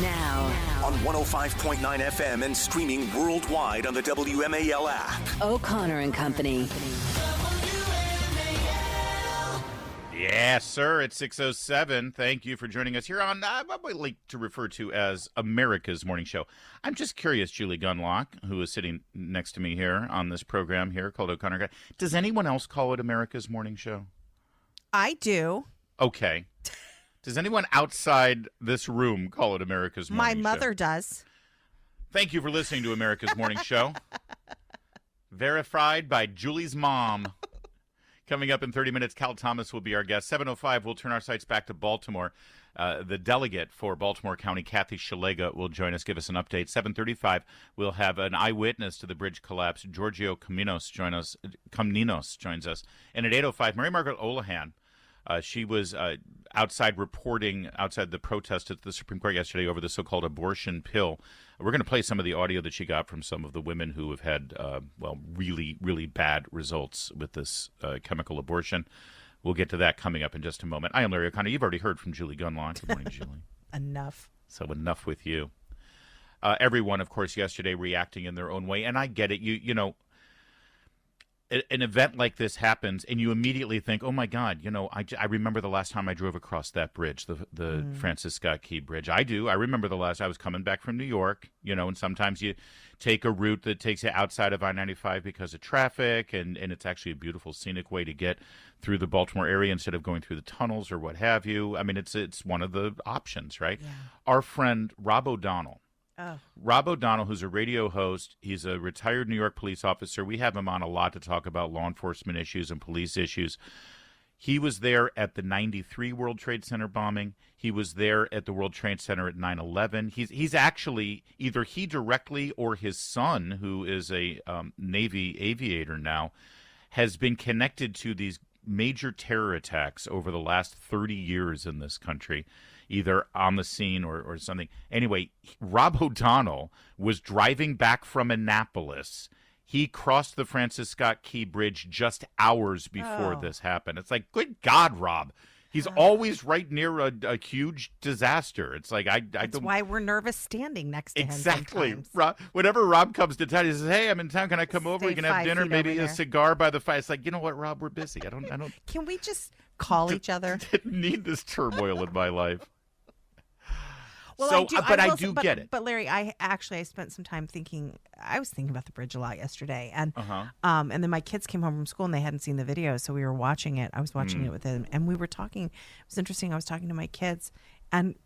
Now. On 105.9 FM and streaming worldwide on the WMAL app. O'Connor and Company. Yes, sir. It's 6:07. Thank you for joining us here on what we like to refer to as America's Morning Show. I'm just curious, Julie Gunlock, who is sitting next to me here on this program here called O'Connor. Does anyone else call it America's Morning Show? I do. Okay. Does anyone outside this room call it America's Morning Show? My mother does. Thank you for listening to America's Morning Show. Verified by Julie's mom. Coming up in 30 minutes, Cal Thomas will be our guest. 7:05, we'll turn our sights back to Baltimore. The delegate for Baltimore County, Kathy Shalega, will join us, give us an update. 7:35, we'll have an eyewitness to the bridge collapse. Giorgio Caminos joins us. And at 8:05, Mary Margaret Olahan. She was outside reporting outside the protest at the Supreme Court yesterday over the so-called abortion pill. We're going to play some of the audio that she got from some of the women who have had, really, really bad results with this chemical abortion. We'll get to that coming up in just a moment. I am Larry O'Connor. You've already heard from Julie Gunlock. Good morning, Julie. Enough. So enough with you. Everyone, of course, yesterday reacting in their own way, and I get it. You know, an event like this happens, and you immediately think, oh, my God, I remember the last time I drove across that bridge, the Francis Scott Key Bridge. I do. I remember the last I was coming back from New York, and sometimes you take a route that takes you outside of I-95 because of traffic, and it's actually a beautiful scenic way to get through the Baltimore area instead of going through the tunnels or what have you. I mean, it's one of the options, right? Yeah. Our friend Rob O'Donnell. Oh. Rob O'Donnell, who's a radio host, he's a retired New York police officer. We have him on a lot to talk about law enforcement issues and police issues. He was there at the 93 World Trade Center bombing. He was there at the World Trade Center at 9/11. He's actually, either he directly or his son, who is a Navy aviator now, has been connected to these major terror attacks over the last 30 years in this country, either on the scene or something. Anyway, Rob O'Donnell was driving back from Annapolis. He crossed the Francis Scott Key Bridge just hours before this happened. It's like, good God, Rob. He's always right near a huge disaster. It's like, That's why we're nervous standing next to him. Exactly. Whenever Rob comes to town, he says, hey, I'm in town. Can I come over? We can have dinner, maybe a cigar by the fire. It's like, you know what, Rob, we're busy. I don't. Can we just call each other? Didn't need this turmoil in my life. Well, so, I do get it. But Larry, I spent some time thinking. I was thinking about the bridge a lot yesterday, and then my kids came home from school and they hadn't seen the video, so we were watching it. I was watching it with them, and we were talking. It was interesting. I was talking to my kids, and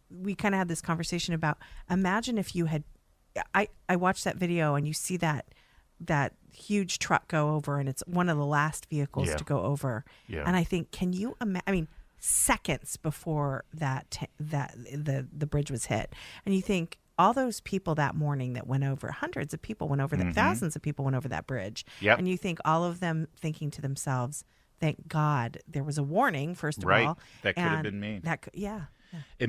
we kind of had this conversation about. Imagine if you had. I watched that video, and you see that huge truck go over, and it's one of the last vehicles to go over. Yeah. And I think, can you imagine? I mean, seconds before the bridge was hit, and you think all those people that morning that went over, hundreds of people went over that, thousands of people went over that bridge, and you think all of them thinking to themselves, thank God there was a warning, first of all. That could have been me. Yeah.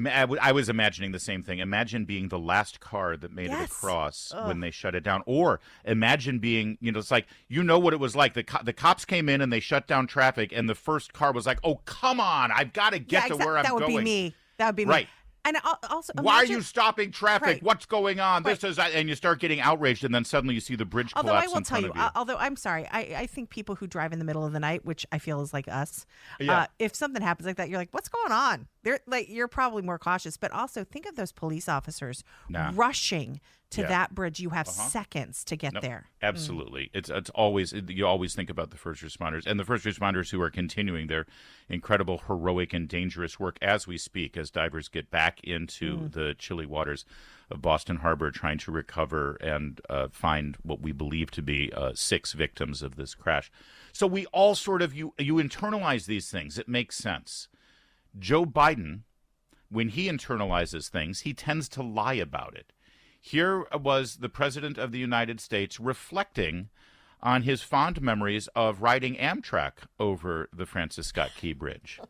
I was imagining the same thing. Imagine being the last car that made it across when they shut it down. Or imagine being, it's like, what it was like. The cops came in and they shut down traffic, and the first car was like, oh, come on, I've got to get to where I'm going. That would be me. That would be me. Right. And also, why are you stopping traffic? Right. What's going on? Right. And you start getting outraged, and then suddenly you see the bridge collapse. Although I will tell you, although I'm sorry, I think people who drive in the middle of the night, which I feel is like us, if something happens like that, you're like, what's going on? You're probably more cautious. But also think of those police officers rushing to that bridge. You have seconds to get there. Absolutely. It's always, you always think about the first responders, and the first responders who are continuing their incredible, heroic, and dangerous work as we speak, as divers get back into the chilly waters of Boston Harbor, trying to recover and find what we believe to be 6 victims of this crash. So we all sort of, you internalize these things. It makes sense. Joe Biden, when he internalizes things, he tends to lie about it. Here was the President of the United States reflecting on his fond memories of riding Amtrak over the Francis Scott Key Bridge.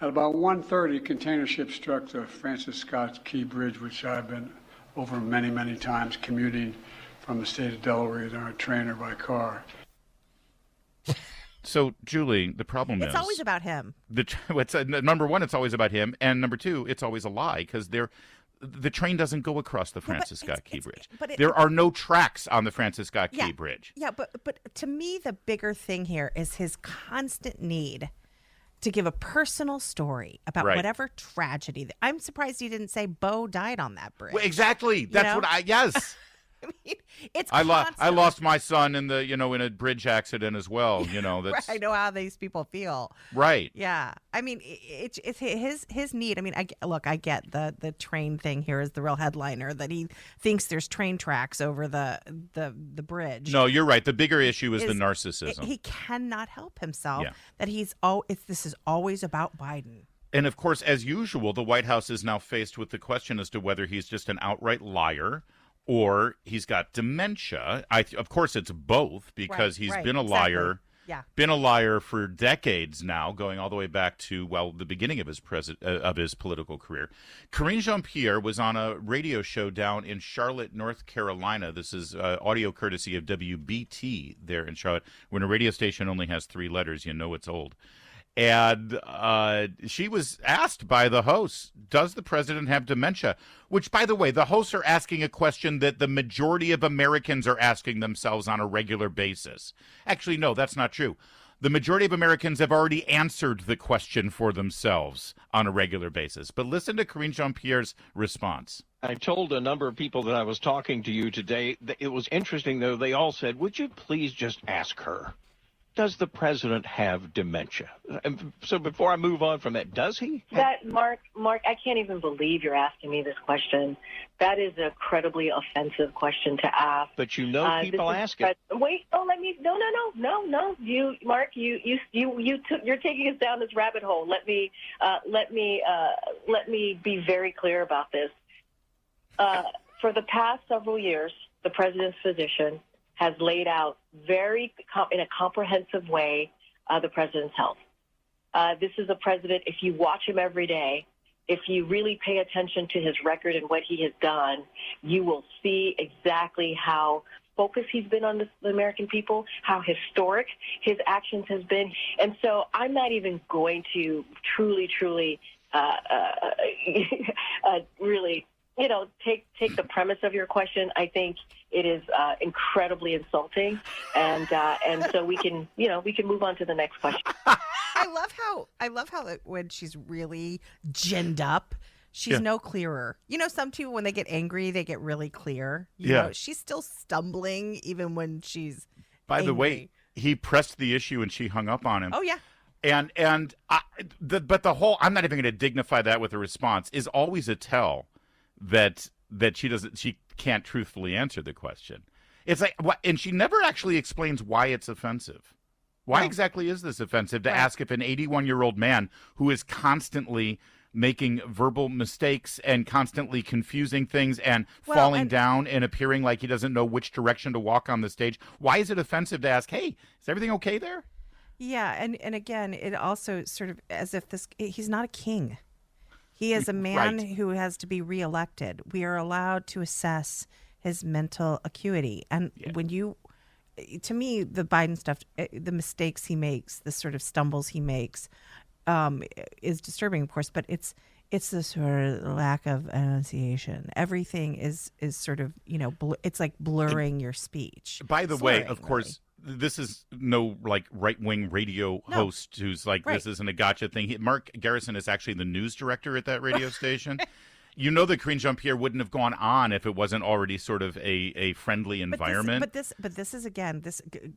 At about 1:30, a container ship struck the Francis Scott Key Bridge, which I've been over many, many times commuting from the state of Delaware in our train or by car. So, Julie, the problem is... It's always about him. Number one, it's always about him. And number two, it's always a lie, because the train doesn't go across the Francis Scott Key Bridge. There are no tracks on the Francis Scott Key Bridge. Yeah, but to me, the bigger thing here is his constant need to give a personal story about whatever tragedy. I'm surprised he didn't say Bo died on that bridge. Well, exactly. That's yes. I mean, it's I lost my son in the in a bridge accident as well. That's I know how these people feel. Right. Yeah. I mean, it's his need. I mean, I get the train thing here is the real headliner, that he thinks there's train tracks over the bridge. No, you're right. The bigger issue is the narcissism. He cannot help himself. Yeah. That this is always about Biden. And of course, as usual, the White House is now faced with the question as to whether he's just an outright liar or he's got dementia. Of course, it's both, because he's been a liar. Yeah. Been a liar for decades now, going all the way back to, the beginning of his political career. Karine Jean-Pierre was on a radio show down in Charlotte, North Carolina. This is audio courtesy of WBT there in Charlotte. When a radio station only has 3 letters, you know it's old. And she was asked by the host, does the president have dementia? Which, by the way, the hosts are asking a question that the majority of Americans are asking themselves on a regular basis. Actually, no, that's not true. The majority of Americans have already answered the question for themselves on a regular basis. But listen to Karine Jean-Pierre's response. I told a number of people that I was talking to you today. It was interesting, though. They all said, would you please just ask her? Does the president have dementia? So before I move on from that, does he? Mark, I can't even believe you're asking me this question. That is an incredibly offensive question to ask. But people ask it. Wait, let me. No. Mark, you're taking us down this rabbit hole. Let me be very clear about this. For the past several years, the president's physician has laid out in a comprehensive way the president's health. This is a president, if you watch him every day, if you really pay attention to his record and what he has done, you will see exactly how focused he's been on the American people, how historic his actions has been. And so I'm not even going to truly really take the premise of your question. I think it is incredibly insulting, and so we can move on to the next question. I love how when she's really ginned up, she's no clearer. Some people, when they get angry, they get really clear. You know, she's still stumbling even when she's By angry. the way, he pressed the issue and she hung up on him. Oh yeah. But the whole, I'm not even going to dignify that with a response, is always a tell that she can't truthfully answer the question. It's like, and she never actually explains why it's offensive. Why exactly is this offensive to ask if an 81-year-old man who is constantly making verbal mistakes and constantly confusing things and falling down and appearing like he doesn't know which direction to walk on the stage, why is it offensive to ask, hey, is everything okay there? Yeah, and again, it also sort of as if he's not a king. He is a man who has to be reelected. We are allowed to assess his mental acuity. And to me, the Biden stuff, the mistakes he makes, the sort of stumbles he makes is disturbing, of course, but it's the sort of lack of enunciation. Everything is sort of, it's like blurring your speech. By the way, of course, this is no right-wing radio host who's like, this isn't a gotcha thing. Mark Garrison is actually the news director at that radio station. You know that Karine Jean-Pierre wouldn't have gone on if it wasn't already sort of a friendly environment. But this is, again,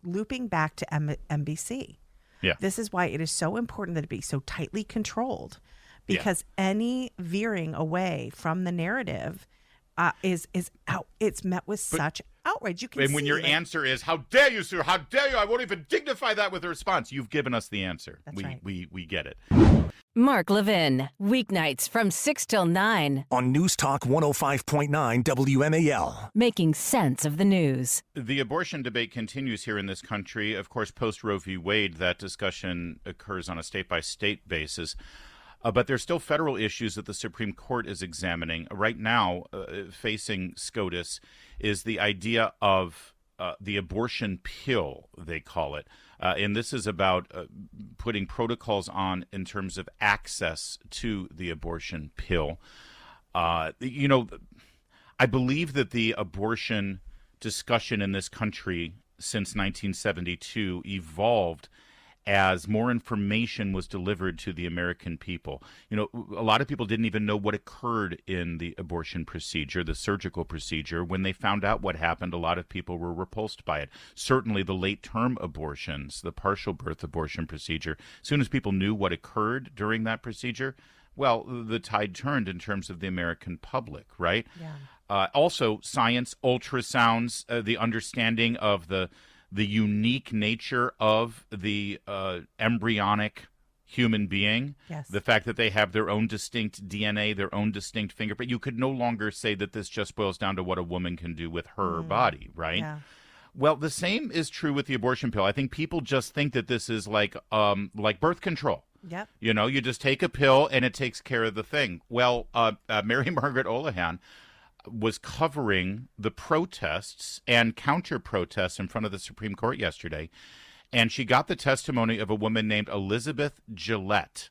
looping back to NBC. Yeah. This is why it is so important that it be so tightly controlled, because any veering away from the narrative is out. It's met with such outrage. You can and when your answer is, how dare you, sir? How dare you? I won't even dignify that with a response. You've given us the answer. That's right. We get it. Mark Levin, weeknights from 6 till 9. On News Talk 105.9 WMAL. Making sense of the news. The abortion debate continues here in this country. Of course, post Roe v. Wade, that discussion occurs on a state-by-state basis. But there's still federal issues that the Supreme Court is examining. Right now, facing SCOTUS is the idea of the abortion pill, they call it. And this is about putting protocols on in terms of access to the abortion pill. You know, I believe that the abortion discussion in this country since 1972 evolved as more information was delivered to the American people. You know, a lot of people didn't even know what occurred in the abortion procedure, the surgical procedure. When they found out what happened, a lot of people were repulsed by it. Certainly the late-term abortions, the partial birth abortion procedure, as soon as people knew what occurred during that procedure, well, the tide turned in terms of the American public, right? Yeah. Also, science, ultrasounds, the understanding of the unique nature of the embryonic human being, Yes. the fact that they have their own distinct DNA, their own distinct fingerprint. You could no longer say that this just boils down to what a woman can do with her body, right? Yeah. Well, the same is true with the abortion pill. I think people just think that this is like birth control. Yep. You know, you just take a pill and it takes care of the thing. Well, Mary Margaret Olohan was covering the protests and counter-protests in front of the Supreme Court yesterday, and she got the testimony of a woman named Elizabeth Gillette.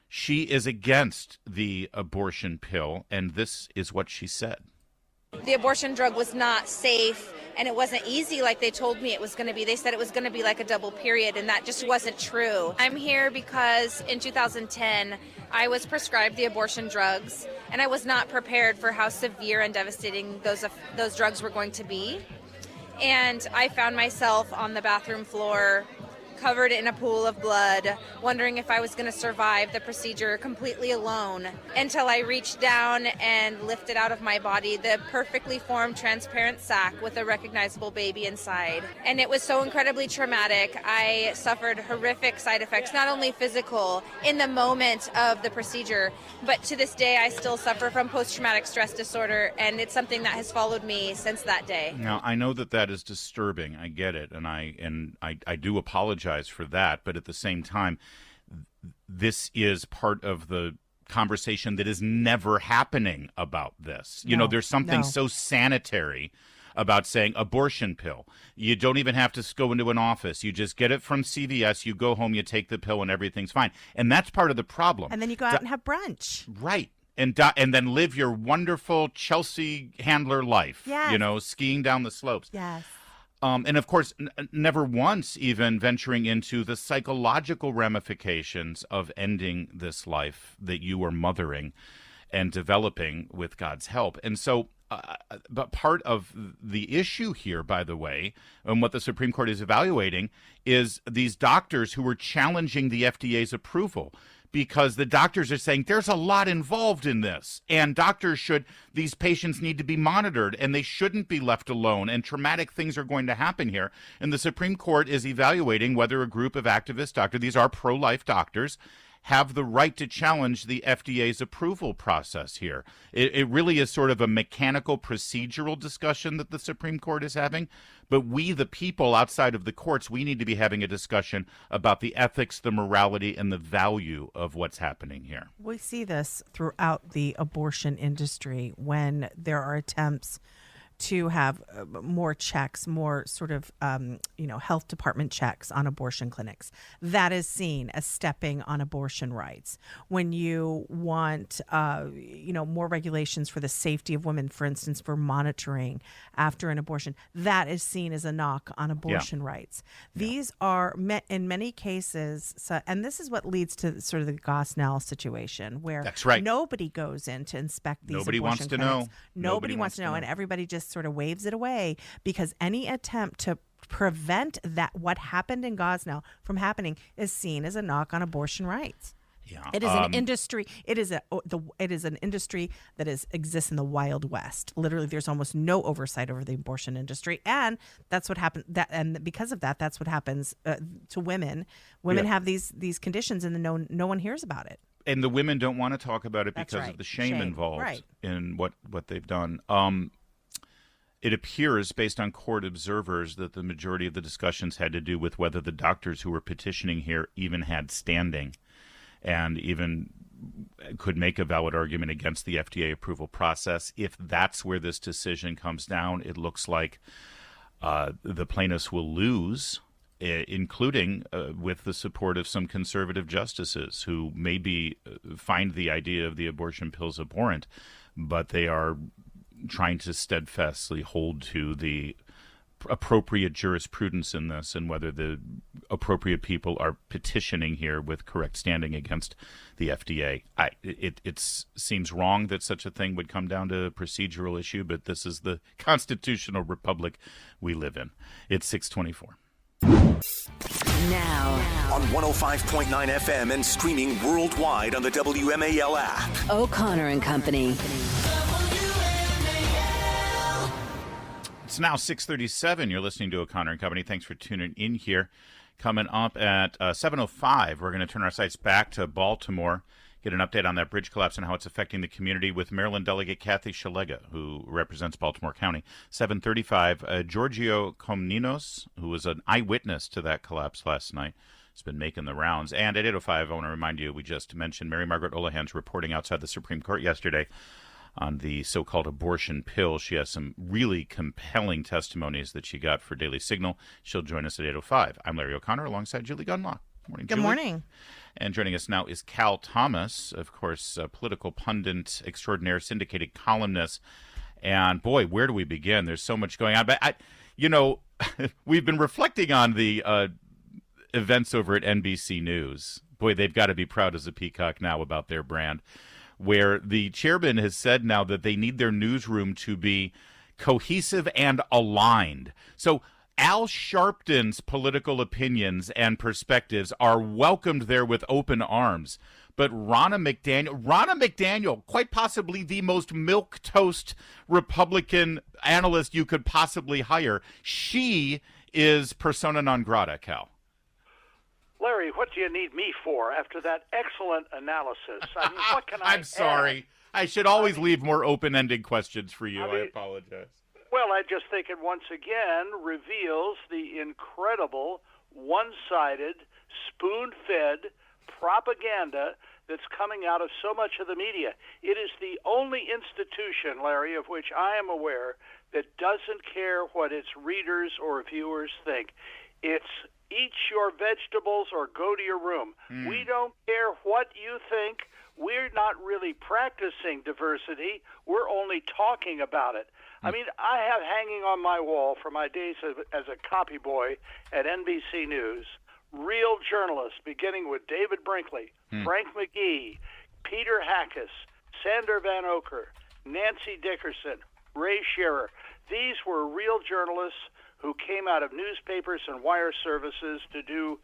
She is against the abortion pill, and this is what she said. The abortion drug was not safe, and it wasn't easy like they told me it was going to be. They said it was going to be like a double period, and that just wasn't true. I'm here because in 2010, I was prescribed the abortion drugs, and I was not prepared for how severe and devastating those drugs were going to be. And I found myself on the bathroom floor, covered in a pool of blood, wondering if I was going to survive the procedure completely alone, until I reached down and lifted out of my body the perfectly formed transparent sac with a recognizable baby inside. And it was so incredibly traumatic. I suffered horrific side effects, not only physical in the moment of the procedure, but to this day I still suffer from post-traumatic stress disorder, and it's something that has followed me since that day. Now, I know that is disturbing. I get it, and I do apologize for that, but at the same time, this is part of the conversation that is never happening about this. You know, there's something so sanitary about saying abortion pill. You don't even have to go into an office. You just get it from CVS, you go home, you take the pill, and everything's fine. And that's part of the problem. And then you go out and have brunch. Right. And then live your wonderful Chelsea Handler life, Yes. you know, skiing down the slopes. Yes. And of course, never once even venturing into the psychological ramifications of ending this life that you are mothering and developing with God's help. And so, but part of the issue here, by the way, and what the Supreme Court is evaluating, is these doctors who are challenging the FDA's approval, because the doctors are saying there's a lot involved in this, and these patients need to be monitored, and they shouldn't be left alone, and traumatic things are going to happen here. And the Supreme Court is evaluating whether a group of activist doctors, these are pro-life doctors, have the right to challenge the FDA's approval process here. It really is sort of a mechanical procedural discussion that the Supreme Court is having, but we, the people outside of the courts, we need to be having a discussion about the ethics, the morality, and the value of what's happening here. We see this throughout the abortion industry when there are attempts to have more checks, more sort of, health department checks on abortion clinics. That is seen as stepping on abortion rights. When you want, more regulations for the safety of women, for instance, for monitoring after an abortion, that is seen as a knock on abortion rights. These are, in many cases, and this is what leads to sort of the Gosnell situation, where That's right. nobody goes in to inspect these Nobody abortion wants to clinics. know. Nobody wants to know, and everybody just sort of waves it away, because any attempt to prevent that what happened in Gosnell from happening is seen as a knock on abortion rights. Yeah. It is an industry. It is an industry that exists in the Wild West. Literally, there's almost no oversight over the abortion industry, and that's what happened. And because of that, that's what happens to women. Women have these conditions, and no one hears about it. And the women don't want to talk about it That's because right. of the shame involved Right. in what they've done. It appears, based on court observers, that the majority of the discussions had to do with whether the doctors who were petitioning here even had standing and even could make a valid argument against the FDA approval process. If that's where this decision comes down, it looks like the plaintiffs will lose, including with the support of some conservative justices who maybe find the idea of the abortion pills abhorrent. but they are trying to steadfastly hold to the appropriate jurisprudence in this, and whether the appropriate people are petitioning here with correct standing against the FDA. It seems wrong that such a thing would come down to a procedural issue, but this is the constitutional republic we live in. It's 6:24. Now, On 105.9 FM and streaming worldwide on the WMAL app. O'Connor and Company. It's now 6:37. You're listening to O'Connor and Company. Thanks for tuning in here. Coming up at 7:05, we're going to turn our sights back to Baltimore, get an update on that bridge collapse and how it's affecting the community with Maryland Delegate Kathy Shalega, who represents Baltimore County. 7:35, Giorgio Komninos, who was an eyewitness to that collapse last night, has been making the rounds. And at 8:05, I want to remind you, we just mentioned Mary Margaret Olohan's reporting outside the Supreme Court yesterday on the so-called abortion pill. She has some really compelling testimonies that she got for Daily Signal. She'll join us at 8:05. I'm Larry O'Connor alongside Julie Gunlock. Morning, Good Julie. morning. And joining us now is Cal Thomas, of course, a political pundit extraordinaire, syndicated columnist. And boy, where do we begin? There's so much going on. But, we've been reflecting on the events over at NBC News. Boy, they've got to be proud as a peacock now about their brand, where the chairman has said now that they need their newsroom to be cohesive and aligned. So Al Sharpton's political opinions and perspectives are welcomed there with open arms. But Ronna McDaniel, quite possibly the most milquetoast Republican analyst you could possibly hire, she is persona non grata, Cal. Larry, what do you need me for after that excellent analysis? I mean, what can I I'm sorry. I should always leave more open-ended questions for you. I apologize. Well, I just think it once again reveals the incredible, one-sided, spoon-fed propaganda that's coming out of so much of the media. It is the only institution, Larry, of which I am aware that doesn't care what its readers or viewers think. It's eat your vegetables or go to your room. We don't care what you think. We're not really practicing diversity. We're only talking about it. I mean, I have hanging on my wall from my days as a copy boy at NBC News, real journalists, beginning with David Brinkley, Frank McGee, Peter Hackus, Sander Van Oker, Nancy Dickerson, Ray Scherer. These were real journalists who came out of newspapers and wire services to do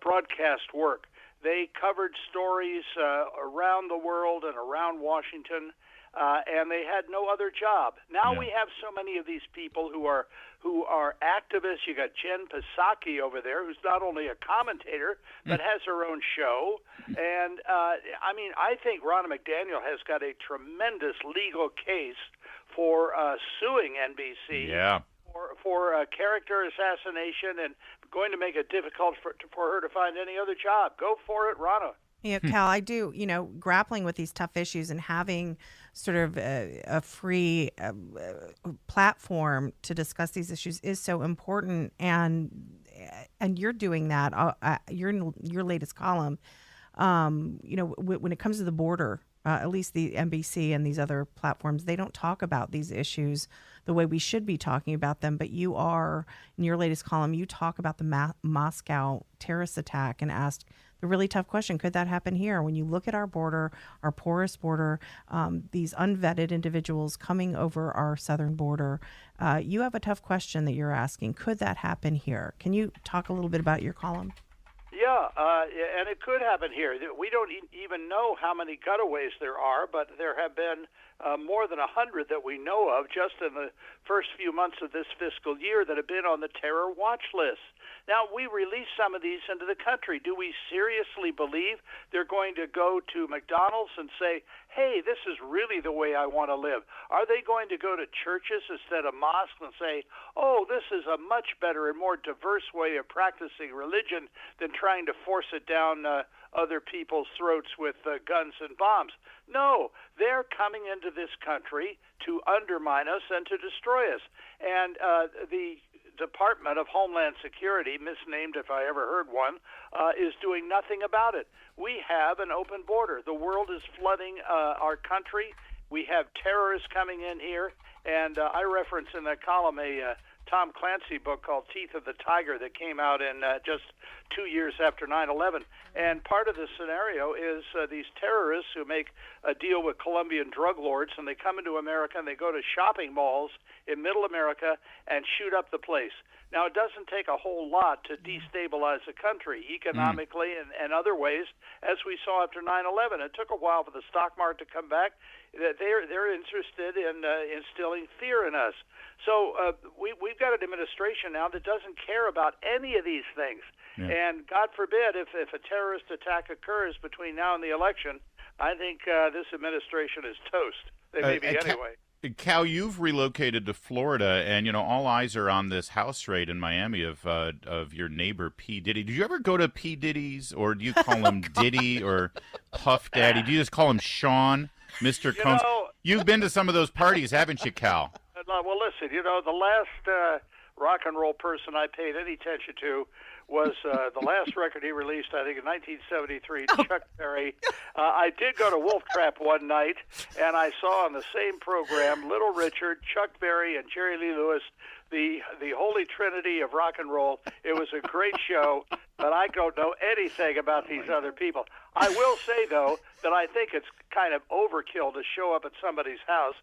broadcast work. They covered stories around the world and around Washington, and they had no other job. Now we have so many of these people who are activists. You got Jen Psaki over there, who's not only a commentator but has her own show. And I think Ronna McDaniel has got a tremendous legal case for suing NBC. Yeah. For character assassination and going to make it difficult for her to find any other job. Go for it, Ronna. Yeah, Cal, I do, grappling with these tough issues and having sort of a free platform to discuss these issues is so important. And you're doing that. Your latest column, when it comes to the border, at least the NBC and these other platforms, they don't talk about these issues the way we should be talking about them. But you are, in your latest column, you talk about the Moscow terrorist attack and ask the really tough question, could that happen here? When you look at our border, our porous border, these unvetted individuals coming over our southern border, you have a tough question that you're asking. Could that happen here? Can you talk a little bit about your column? Yeah, and it could happen here. We don't even know how many gutaways there are, but there have been more than 100 that we know of just in the first few months of this fiscal year that have been on the terror watch list. Now, we release some of these into the country. Do we seriously believe they're going to go to McDonald's and say, hey, this is really the way I want to live? Are they going to go to churches instead of mosques and say, oh, this is a much better and more diverse way of practicing religion than trying to force it down other people's throats with guns and bombs? No, they're coming into this country to undermine us and to destroy us. And the Department of Homeland Security, misnamed if I ever heard one, is doing nothing about it. We have an open border. The world is flooding our country. We have terrorists coming in here, and I reference in that column a Tom Clancy book called Teeth of the Tiger that came out in just 2 years after 9/11. And part of the scenario is these terrorists who make a deal with Colombian drug lords, and they come into America and they go to shopping malls in middle America and shoot up the place. Now, it doesn't take a whole lot to destabilize a country economically and other ways, as we saw after 9/11. It took a while for the stock market to come back. They're interested in instilling fear in us. So we've got an administration now that doesn't care about any of these things. Yeah. And God forbid if a terrorist attack occurs between now and the election, I think this administration is toast. They may be anyway. Cal, you've relocated to Florida, and all eyes are on this house raid in Miami of your neighbor P. Diddy. Did you ever go to P. Diddy's, or do you call him Diddy or Puff Daddy? Do you just call him Sean, Mr. Combs? You've been to some of those parties, haven't you, Cal? Well, listen, the last rock and roll person I paid any attention to was the last record he released, I think, in 1973, Chuck Berry. I did go to Wolf Trap one night, and I saw on the same program Little Richard, Chuck Berry, and Jerry Lee Lewis, the holy trinity of rock and roll. It was a great show, but I don't know anything about these other people. I will say, though, that I think it's kind of overkill to show up at somebody's house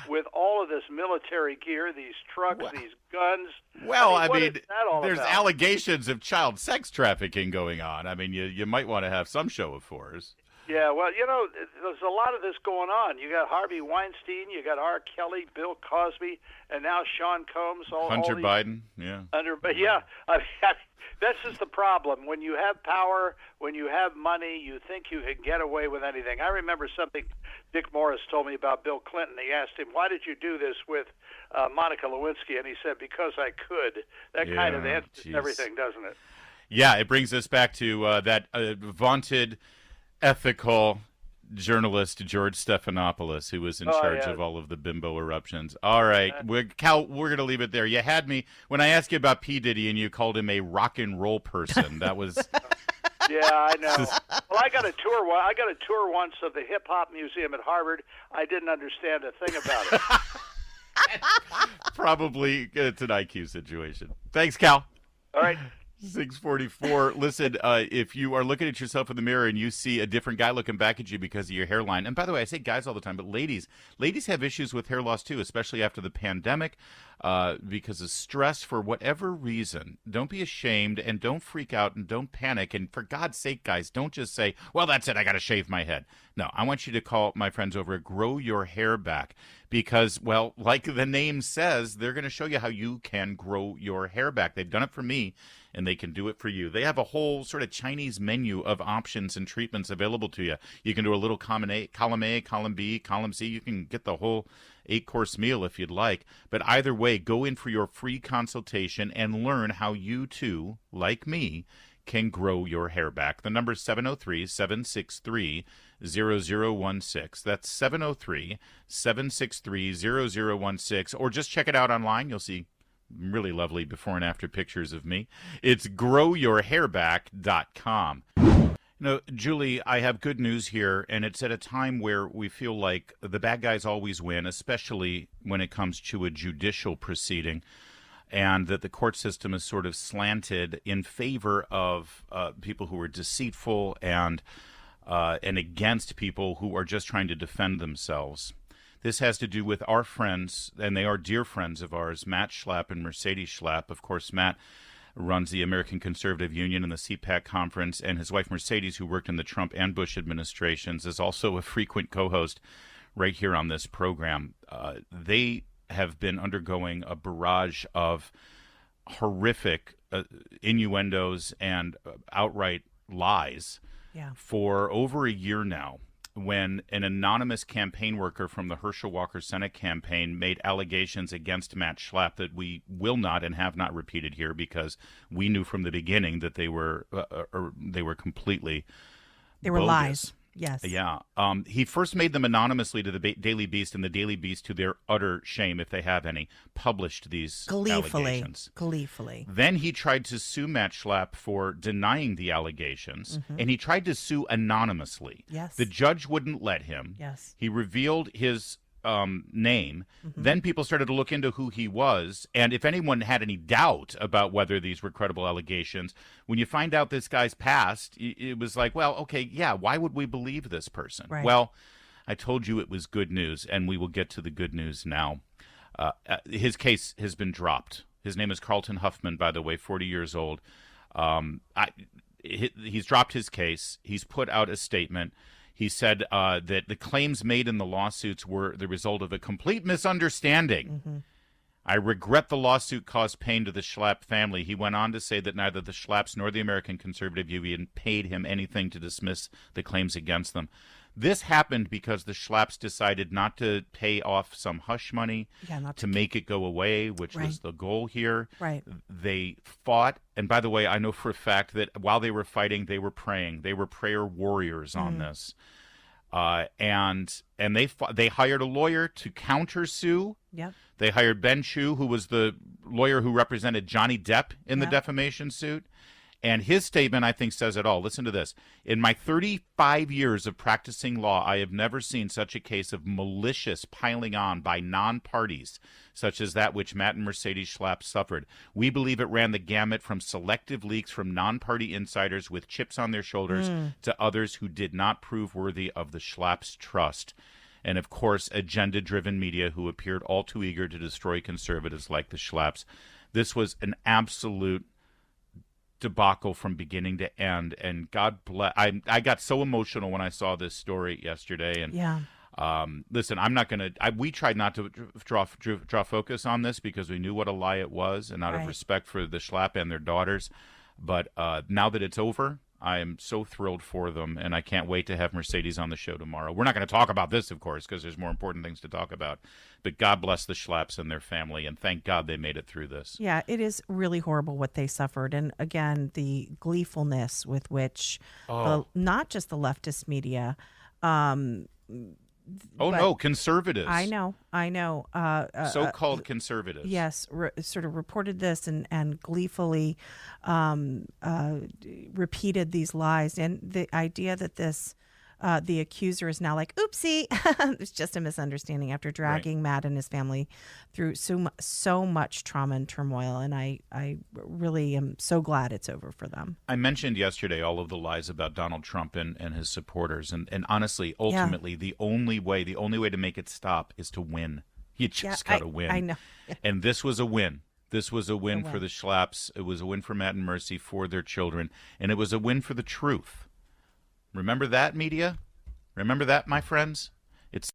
with all of this military gear, these trucks, these guns. Well, I mean, there's allegations of child sex trafficking going on. I mean, you might want to have some show of force. Yeah, well, there's a lot of this going on. You got Harvey Weinstein, you got R. Kelly, Bill Cosby, and now Sean Combs. Hunter Biden, yeah. Yeah, this is the problem. When you have power, when you have money, you think you can get away with anything. I remember something Dick Morris told me about Bill Clinton. He asked him, why did you do this with Monica Lewinsky? And he said, because I could. That kind of answers everything, doesn't it? Yeah, it brings us back to that vaunted ethical journalist George Stephanopoulos, who was in charge of all of the bimbo eruptions. All right, Cal, we're going to leave it there. You had me when I asked you about P. Diddy, and you called him a rock and roll person. That was... Yeah, I know. Well, I got a tour once of the Hip Hop Museum at Harvard. I didn't understand a thing about it. Probably it's an IQ situation. Thanks, Cal. All right. 644. Listen, if you are looking at yourself in the mirror and you see a different guy looking back at you because of your hairline, and by the way, I say guys all the time, but ladies have issues with hair loss too, especially after the pandemic, because of stress for whatever reason. Don't be ashamed and don't freak out and don't panic. And for God's sake, guys, don't just say, well, that's it, I got to shave my head. No, I want you to call my friends over at Grow Your Hair Back because, well, like the name says, they're going to show you how you can grow your hair back. They've done it for me, and they can do it for you. They have a whole sort of Chinese menu of options and treatments available to you. You can do a little column A, column B, column C. You can get the whole 8-course meal if you'd like. But either way, go in for your free consultation and learn how you too, like me, can grow your hair back. The number is 703-763-0016. That's 703-763-0016. Or just check it out online. You'll see really lovely before and after pictures of me. It's growyourhairback.com. Julie, I have good news here, and it's at a time where we feel like the bad guys always win, especially when it comes to a judicial proceeding, and that the court system is sort of slanted in favor of people who are deceitful and against people who are just trying to defend themselves. This has to do with our friends, and they are dear friends of ours, Matt Schlapp and Mercedes Schlapp. Of course, Matt runs the American Conservative Union and the CPAC conference, and his wife Mercedes, who worked in the Trump and Bush administrations, is also a frequent co-host right here on this program. They have been undergoing a barrage of horrific innuendos and outright lies for over a year now, when an anonymous campaign worker from the Herschel Walker Senate campaign made allegations against Matt Schlapp that we will not and have not repeated here because we knew from the beginning that they were completely bogus. Lies. Yes. Yeah. He first made them anonymously to the Daily Beast, and the Daily Beast, to their utter shame, if they have any, published these allegations. Gleefully. Then he tried to sue Matt Schlapp for denying the allegations, and he tried to sue anonymously. Yes. The judge wouldn't let him. Yes. He revealed his name. Then people started to look into who he was, and if anyone had any doubt about whether these were credible allegations, when you find out this guy's past, it was like, well, okay, yeah, why would we believe this person? Right. Well, I told you it was good news, and we will get to the good news now. His case has been dropped. His name is Carlton Huffman, by the way, 40 years old. He's dropped his case. He's put out a statement. He said that the claims made in the lawsuits were the result of a complete misunderstanding. I regret the lawsuit caused pain to the Schlapp family. He went on to say that neither the Schlapps nor the American Conservative Union paid him anything to dismiss the claims against them. This happened because the Schlapps decided not to pay off some hush money to make it go away, which was the goal here. Right. They fought, and by the way, I know for a fact that while they were fighting, they were praying. They were prayer warriors on this. And they hired a lawyer to countersue. Yep. They hired Ben Chu, who was the lawyer who represented Johnny Depp in the defamation suit. And his statement, I think, says it all. Listen to this. In my 35 years of practicing law, I have never seen such a case of malicious piling on by non-parties, such as that which Matt and Mercedes Schlapp suffered. We believe it ran the gamut from selective leaks from non-party insiders with chips on their shoulders to others who did not prove worthy of the Schlapp's trust. And, of course, agenda-driven media who appeared all too eager to destroy conservatives like the Schlapps. This was an absolute debacle from beginning to end, and God bless. I got so emotional when I saw this story yesterday, and listen, I'm not gonna. We tried not to draw focus on this because we knew what a lie it was, and out of respect for the Schlapp and their daughters. But now that it's over, I am so thrilled for them, and I can't wait to have Mercedes on the show tomorrow. We're not going to talk about this, of course, because there's more important things to talk about. But God bless the Schlapps and their family, and thank God they made it through this. Yeah, it is really horrible what they suffered. And again, the gleefulness with which not just the leftist media, no, conservatives. I know. So-called conservatives. Yes, sort of reported this and gleefully repeated these lies. And the idea that the accuser is now like, oopsie, it's just a misunderstanding after dragging Matt and his family through so much trauma and turmoil. And I really am so glad it's over for them. I mentioned yesterday all of the lies about Donald Trump and his supporters. And honestly, ultimately, the only way to make it stop is to win. You just got to win. I know. And this was a win. This was a win for the Schlapps. It was a win for Matt and Mercy, for their children. And it was a win for the truth. Remember that, media? Remember that, my friends? It's